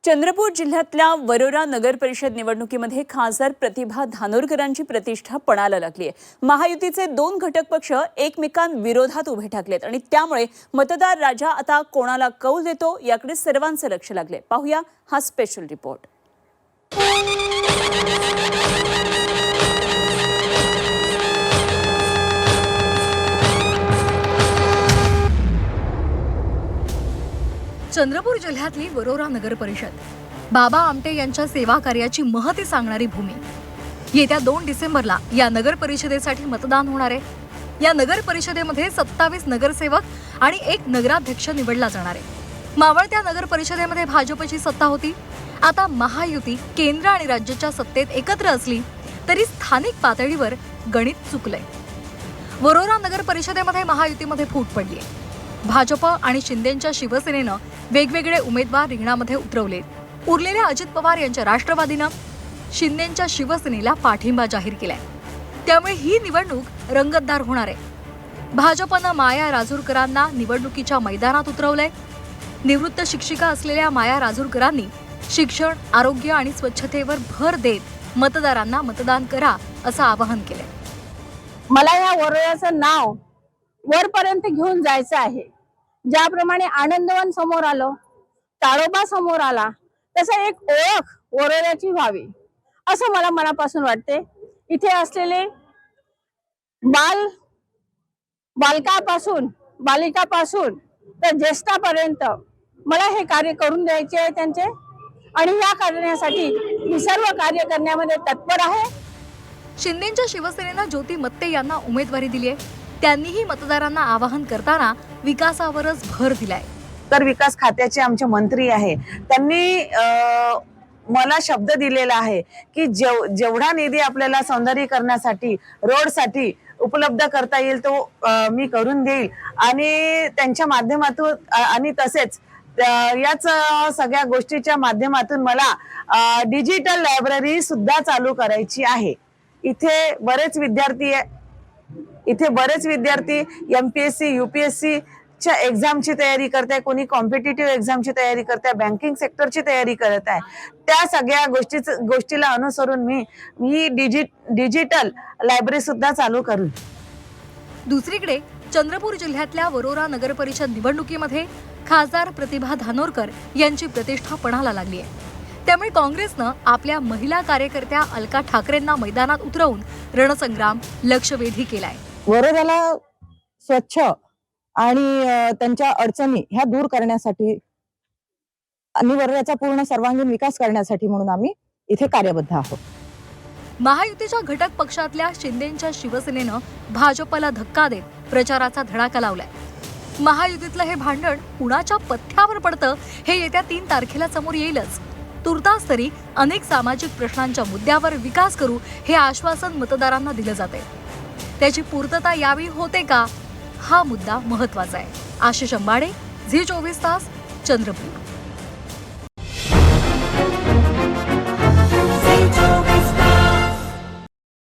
चंद्रपूर जिल्ह्यातल्या वरोरा नगर परिषद निवडणुकीमध्ये खासदार प्रतिभा धानोरकरांची प्रतिष्ठा पणाला लागली आहे। महायुतीचे दोन घटक पक्ष एकमेकांविरोधात उभे ठाकलेत आणि त्यामुळे मतदार राजा आता कोणाला कौल देतो याकडे सर्वांचं लक्ष लागले। पाहूया हा स्पेशल रिपोर्ट। चंद्रपूर जिल्ह्यातली वरोरा नगर परिषद बाबा आमटे यांच्या सेवा कार्याची महती सांगणारी भूमी। येत्या 2 डिसेंबरला या नगर परिषदेसाठी मतदान होणार आहे। या नगर परिषदेमध्ये 27 नगरसेवक आणि 1 नगराध्यक्ष निवडला जाणार आहे। मावळत्या नगर परिषदेमध्ये भाजपची सत्ता होती। आता महायुती केंद्र आणि राज्याच्या सत्तेत एकत्र असली तरी स्थानिक पातळीवर गणित चुकलंय। वरोरा नगर परिषदेमध्ये महायुतीमध्ये फूट पडली आहे। भाजप आणि शिंदेंच्या शिवसेनेनं वेगवेगळे उमेदवार रिंगणामध्ये उतरवले। उरलेल्या अजित पवार यांच्या राष्ट्रवादीनं शिंदेंच्या शिवसेनेला पाठिंबा जाहीर केलाय। त्यामुळे ही निवडणूक रंगतदार होणार आहे। भाजपनं माया राजूरकरांना निवडणुकीच्या मैदानात उतरवलंय। निवृत्त शिक्षिका असलेल्या माया राजूरकरांनी शिक्षण, आरोग्य आणि स्वच्छतेवर भर देत मतदारांना मतदान करा असं आवाहन केलंय। मला या वरोऱ्याचं नाव वरपर्यंत घेऊन जायचं आहे। ज्याप्रमाणे आनंदवन समोर आलं, ताडोबा समोर आला, तसं एक ओळख वरोऱ्याची व्हावी असं मला मनापासून वाटते। इथे असलेले बालिकापासून तर ज्येष्ठापर्यंत मला हे कार्य करून द्यायचे आहे त्यांचे, आणि या करण्यासाठी मी सर्व कार्य करण्यामध्ये तत्पर आहे। शिंदेंच्या शिवसेनेनं ज्योती मत्ते यांना उमेदवारी दिली आहे। त्यांनीही मतदारांना आवाहन करताना विकासावरच भर दिलाय। तर विकास खात्याचे आमचे मंत्री आहे, त्यांनी मला शब्द दिलेला आहे की जेवढा निधी आपल्याला सौंदर्यीकरणासाठी, रोडसाठी उपलब्ध करता येईल तो मी करून देईल। आणि त्यांच्या माध्यमातून आणि तसेच याच सगळ्या गोष्टीच्या माध्यमातून मला डिजिटल लायब्ररी सुद्धा चालू करायची आहे। इथे बरेच विद्यार्थी MPSC UPSC च्या एक्झामची तयारी करताय, कोणी कॉम्पिटिटिव्ह एक्झामची तयारी करताय, बँकिंग सेक्टरची तयारी करत आहे। त्या सगळ्या गोष्टीला अनुसरून मी डिजिटल लायब्ररी सुद्धा चालू करू। दुसरीकडे चंद्रपूर जिल्ह्यातल्या वरोरा नगर परिषद निवडणुकीमध्ये खासदार प्रतिभा धानोरकर यांची प्रतिष्ठा पणाला लागली आहे। त्यामुळे काँग्रेसनं आपल्या महिला कार्यकर्त्या अलका ठाकरेंना मैदानात उतरवून रणसंग्राम लक्षवेधी केलाय। वरोऱ्याला स्वच्छ आणि त्यांच्या अडचणी ह्या दूर करण्यासाठी आणि वरोऱ्याचा पूर्ण सर्वांगीण विकास करण्यासाठी म्हणून आम्ही इथे कार्यबद्ध आहोत। महायुतीच्या घटक पक्षातल्या शिंदेंच्या शिवसेनेनं भाजपला धक्का देत प्रचाराचा धडाका लावलाय। महायुतीतलं हे भांडण कुणाच्या पथ्यावर पडतं हे येत्या 3 तारखेला समोर येईलच। तुर्तास तरी अनेक सामाजिक प्रश्नांच्या मुद्द्यावर विकास करू हे आश्वासन मतदारांना दिलं जाते। त्याची पूर्तता यावेळी होते का हा मुद्दा महत्त्वाचा आहे। आशिष अंबाडे, झी 24 तास, चंद्रपूर।